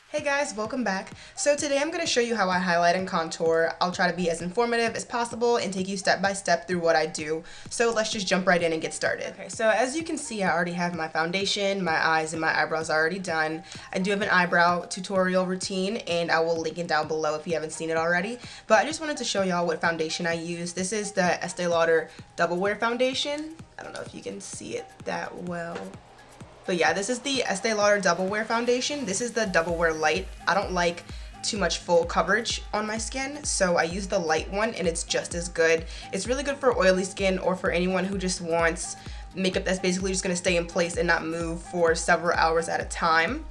Hey guys, welcome back. So today I'm going to show you how I highlight and contour. I'll try to be as informative as possible and take you step by step through what I do. So let's just jump right in and get started. Okay, so as you can see, I already have my foundation, my eyes, and my eyebrows already done. I do have an eyebrow tutorial routine and I will link it down below if you haven't seen it already. But I just wanted to show y'all what foundation I use. This is the Estee Lauder Double Wear Foundation. I don't know if you can see it that well. But yeah, this is the Estee Lauder Double Wear Foundation. This is the Double Wear Light. I don't like too much full coverage on my skin, so I use the light one and it's just as good. It's really good for oily skin or for anyone who just wants makeup that's basically just gonna stay in place and not move for several hours at a time.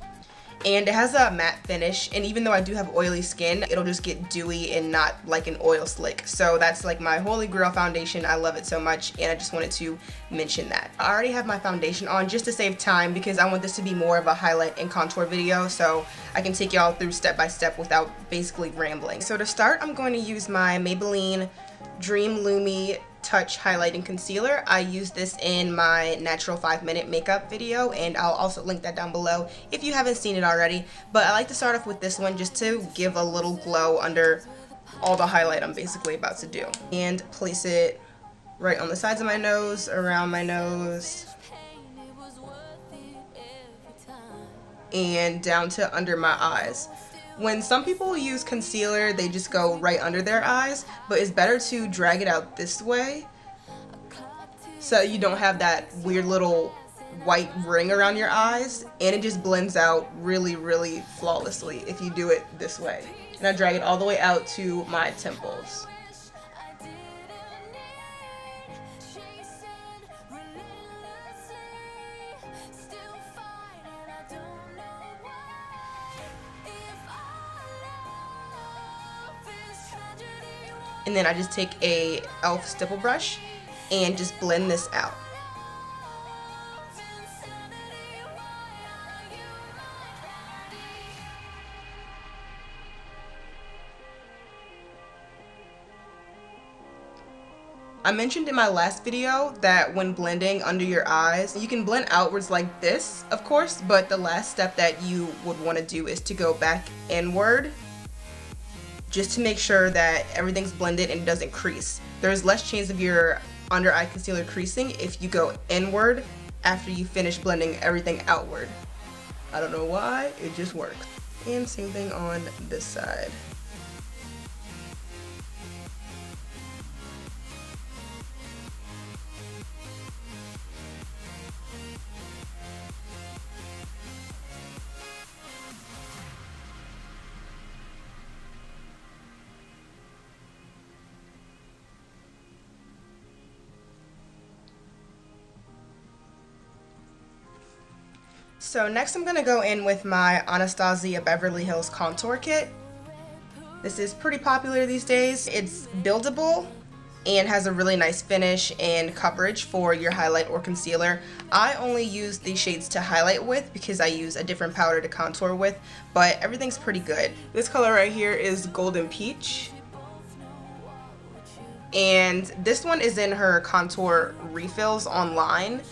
And it has a matte finish, and even though I do have oily skin, it'll just get dewy and not like an oil slick. So that's like my holy grail foundation. I love it so much, and I just wanted to mention that. I already have my foundation on just to save time because I want this to be more of a highlight and contour video, so I can take y'all through step by step without basically rambling. So to start, I'm going to use my Maybelline Dream Lumi Touch Highlighting Concealer. I use this in my natural 5-minute makeup video, and I'll also link that down below if you haven't seen it already. But I like to start off with this one just to give a little glow under all the highlight I'm basically about to do. And place it right on the sides of my nose, around my nose, and down to under my eyes. When some people use concealer, they just go right under their eyes, but it's better to drag it out this way so you don't have that weird little white ring around your eyes, and it just blends out really, really flawlessly if you do it this way. And I drag it all the way out to my temples. And then I just take a e.l.f. stipple brush and just blend this out. I mentioned in my last video that when blending under your eyes, you can blend outwards like this, of course, but the last step that you would want to do is to go back inward, just to make sure that everything's blended and it doesn't crease. There's less chance of your under eye concealer creasing if you go inward after you finish blending everything outward. I don't know why, it just works. And same thing on this side. So next I'm going to go in with my Anastasia Beverly Hills Contour Kit. This is pretty popular these days. It's buildable and has a really nice finish and coverage for your highlight or concealer. I only use these shades to highlight with because I use a different powder to contour with, but everything's pretty good. This color right here is Golden Peach. And this one is in her contour refills online.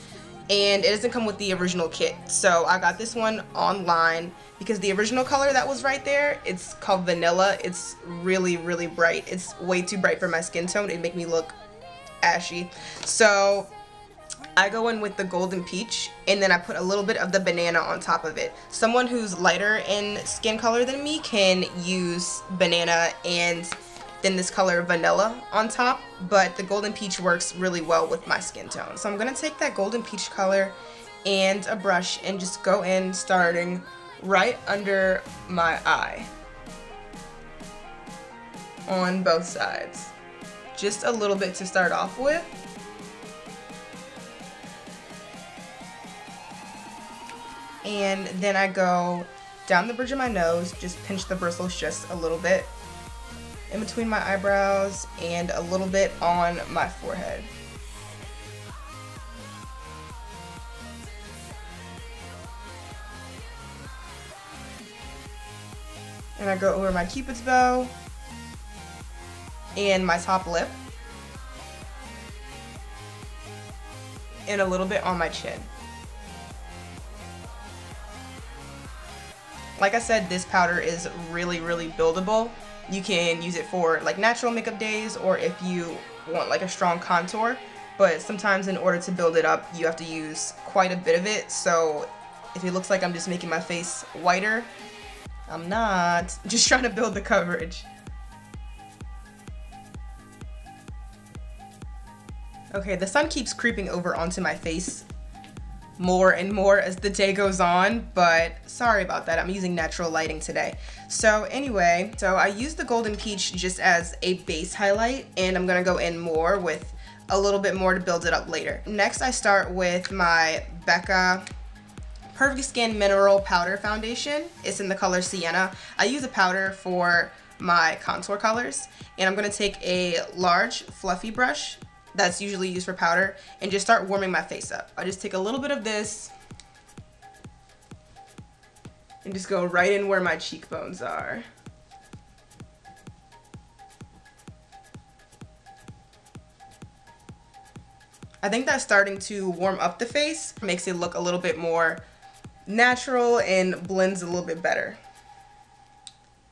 And it doesn't come with the original kit, so I got this one online because the original color that was right there, it's called Vanilla. It's really, really bright. It's way too bright for my skin tone. It'd make me look ashy. So I go in with the Golden Peach, and then I put a little bit of the Banana on top of it. Someone who's lighter in skin color than me can use Banana and then this color Vanilla on top, but the Golden Peach works really well with my skin tone. So I'm going to take that Golden Peach color and a brush and just go in starting right under my eye on both sides. Just a little bit to start off with. And then I go down the bridge of my nose, just pinch the bristles just a little bit, in between my eyebrows, and a little bit on my forehead. And I go over my Cupid's bow and my top lip, and a little bit on my chin. Like I said, this powder is really buildable. You can use it for like natural makeup days, or if you want like a strong contour, but sometimes in order to build it up you have to use quite a bit of it. So if it looks like I'm just making my face whiter, I'm not. Just trying to build the coverage. Okay, the sun keeps creeping over onto my face more and more as the day goes on, but sorry about that. I'm using natural lighting today. So anyway, I use the Golden Peach just as a base highlight, and I'm gonna go in more with a little bit more to build it up later. Next, I start with my Becca Perfect Skin Mineral Powder Foundation. It's in the color Sienna. I use a powder for my contour colors, and I'm gonna take a large fluffy brush that's usually used for powder and just start warming my face up. I just take a little bit of this and just go right in where my cheekbones are. I think that starting to warm up the face makes it look a little bit more natural and blends a little bit better.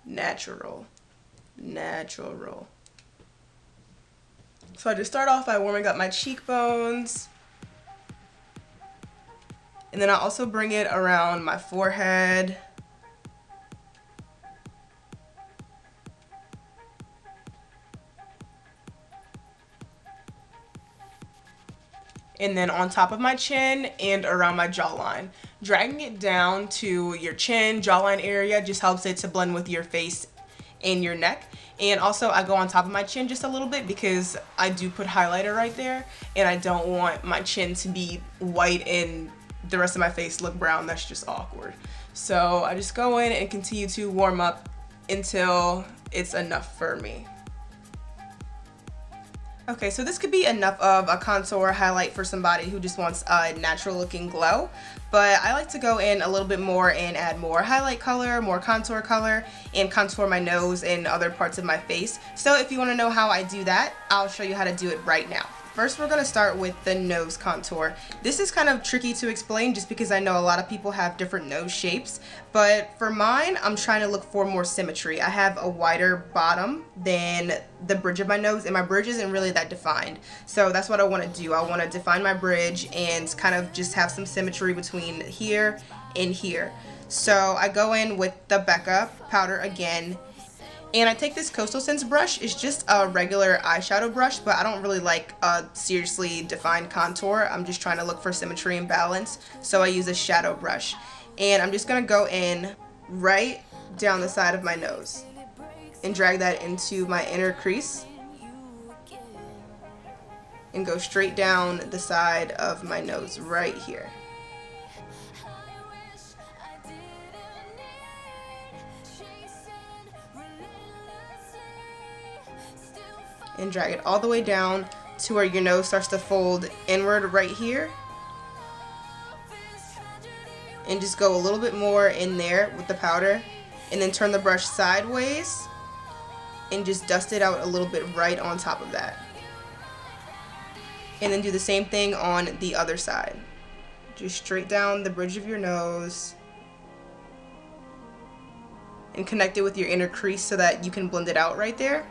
Natural. So I just start off by warming up my cheekbones, and then I also bring it around my forehead, and then on top of my chin and around my jawline. Dragging it down to your chin, jawline area just helps it to blend with your face and your neck. And also I go on top of my chin just a little bit because I do put highlighter right there, and I don't want my chin to be white and the rest of my face look brown. That's just awkward. So I just go in and continue to warm up until it's enough for me. Okay, so this could be enough of a contour highlight for somebody who just wants a natural looking glow, but I like to go in a little bit more and add more highlight color, more contour color, and contour my nose and other parts of my face. So if you want to know how I do that, I'll show you how to do it right now. First, we're going to start with the nose contour. This is kind of tricky to explain just because I know a lot of people have different nose shapes, but for mine, I'm trying to look for more symmetry. I have a wider bottom than the bridge of my nose, and my bridge isn't really that defined. So that's what I want to do. I want to define my bridge and kind of just have some symmetry between here and here. So I go in with the Becca powder again, and I take this Coastal Scents brush. It's just a regular eyeshadow brush, but I don't really like a seriously defined contour. I'm just trying to look for symmetry and balance, so I use a shadow brush. And I'm just going to go in right down the side of my nose and drag that into my inner crease and go straight down the side of my nose right here. And drag it all the way down to where your nose starts to fold inward right here. And just go a little bit more in there with the powder, and then turn the brush sideways and just dust it out a little bit right on top of that. And then do the same thing on the other side. Just straight down the bridge of your nose and connect it with your inner crease so that you can blend it out right there.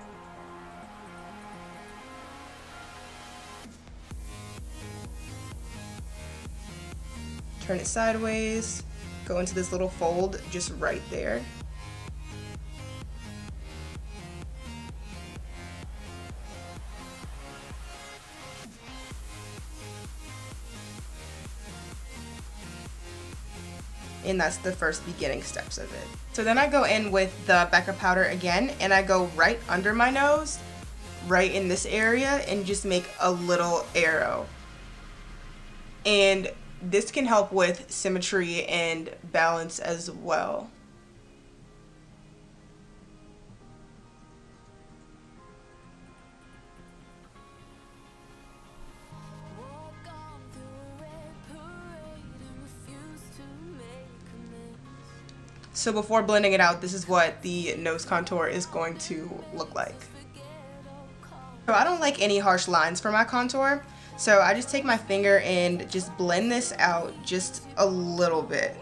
Turn it sideways, go into this little fold just right there. And that's the first beginning steps of it. So then I go in with the Becca powder again, and I go right under my nose, right in this area, and just make a little arrow. And this can help with symmetry and balance as well. So before blending it out, this is what the nose contour is going to look like. So I don't like any harsh lines for my contour, so I just take my finger and just blend this out just a little bit.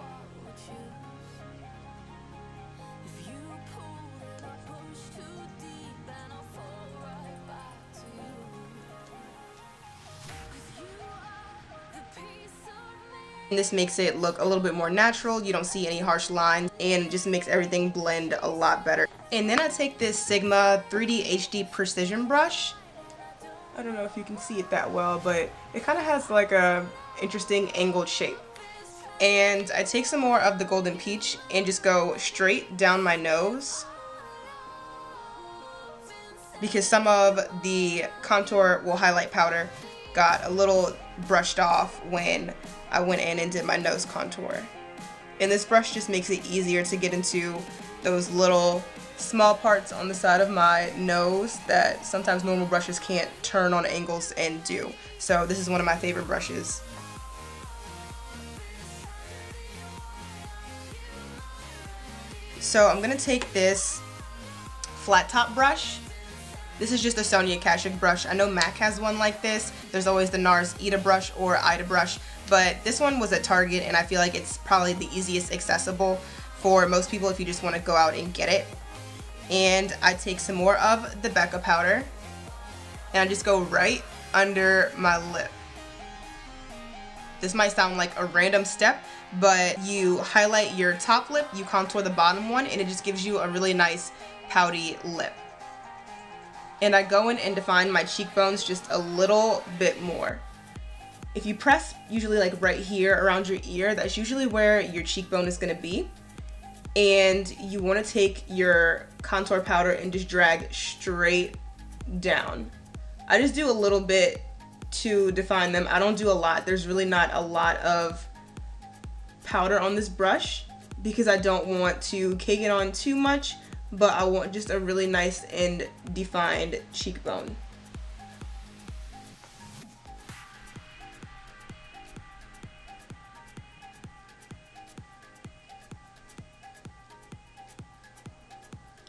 And this makes it look a little bit more natural. You don't see any harsh lines, and it just makes everything blend a lot better. And then I take this Sigma 3D HD Precision brush. I don't know if you can see it that well, but it kind of has like a interesting angled shape. And I take some more of the Golden Peach and just go straight down my nose, because some of the contour highlight powder got a little brushed off when I went in and did my nose contour. And this brush just makes it easier to get into those little small parts on the side of my nose that sometimes normal brushes can't turn on angles and do. So this is one of my favorite brushes. So I'm gonna take this flat top brush. This is just a Sonia Kashuk brush. I know MAC has one like this. There's always the NARS Ida brush or Ida brush, but this one was at Target, and I feel like it's probably the easiest accessible for most people if you just want to go out and get it. And I take some more of the Becca powder, and I just go right under my lip. This might sound like a random step, but you highlight your top lip, you contour the bottom one, and it just gives you a really nice pouty lip. And I go in and define my cheekbones just a little bit more. If you press usually like right here around your ear, that's usually where your cheekbone is gonna be. And you wanna take your contour powder and just drag straight down. I just do a little bit to define them. I don't do a lot. There's really not a lot of powder on this brush because I don't want to cake it on too much, but I want just a really nice and defined cheekbone.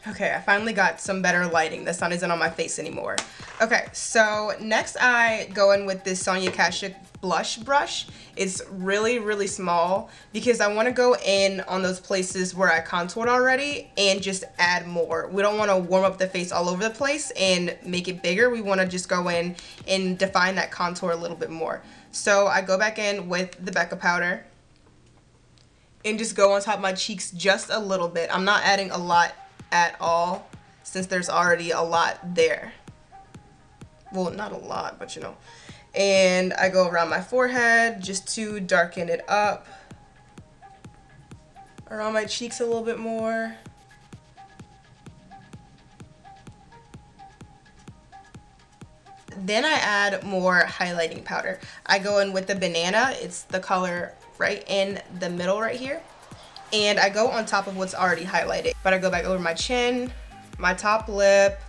Okay, I finally got some better lighting. The sun isn't on my face anymore. Okay, so next I go in with this Sonia Kashuk blush brush. It's really, really small because I want to go in on those places where I contoured already and just add more. We don't want to warm up the face all over the place and make it bigger. We want to just go in and define that contour a little bit more. So I go back in with the Becca powder and just go on top of my cheeks just a little bit. I'm not adding a lot at all since there's already a lot there. Well, not a lot, but you know. And I go around my forehead just to darken it up. Around my cheeks a little bit more. Then I add more highlighting powder. I go in with the Banana. It's the color right in the middle right here. And I go on top of what's already highlighted. But I go back over my chin, my top lip,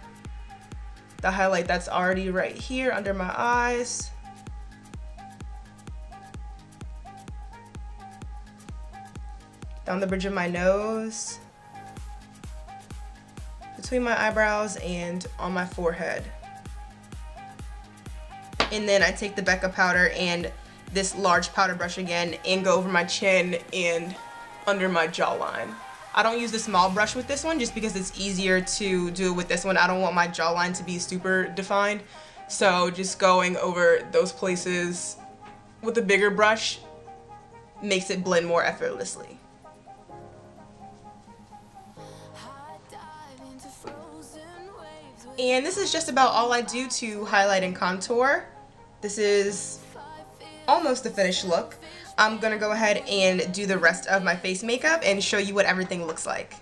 the highlight that's already right here under my eyes. Down the bridge of my nose, between my eyebrows, and on my forehead. And then I take the Becca powder and this large powder brush again and go over my chin and under my jawline. I don't use the small brush with this one just because it's easier to do it with this one. I don't want my jawline to be super defined. So just going over those places with a bigger brush makes it blend more effortlessly. And this is just about all I do to highlight and contour. This is almost the finished look. I'm gonna go ahead and do the rest of my face makeup and show you what everything looks like.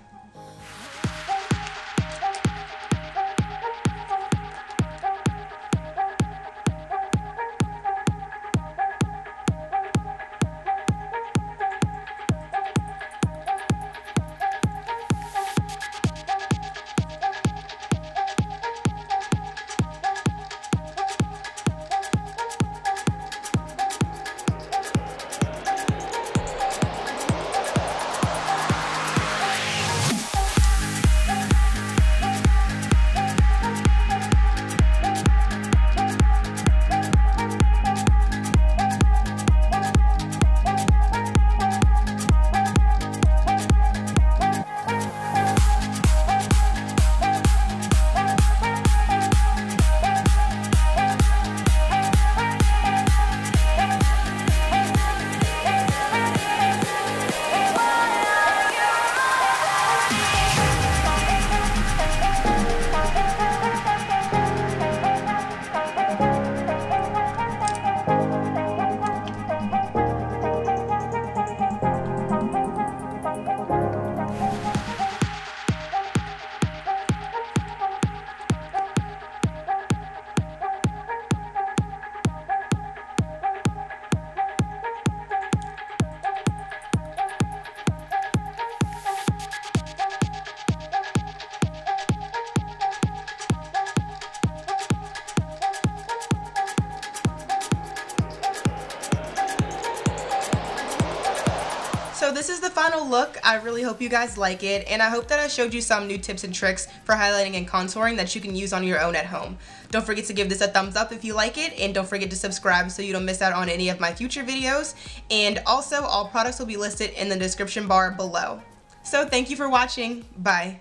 this is the final look. I really hope you guys like it, and I hope that I showed you some new tips and tricks for highlighting and contouring that you can use on your own at home. Don't forget to give this a thumbs up if you like it, and don't forget to subscribe so you don't miss out on any of my future videos. And also, all products will be listed in the description bar below. So thank you for watching. Bye.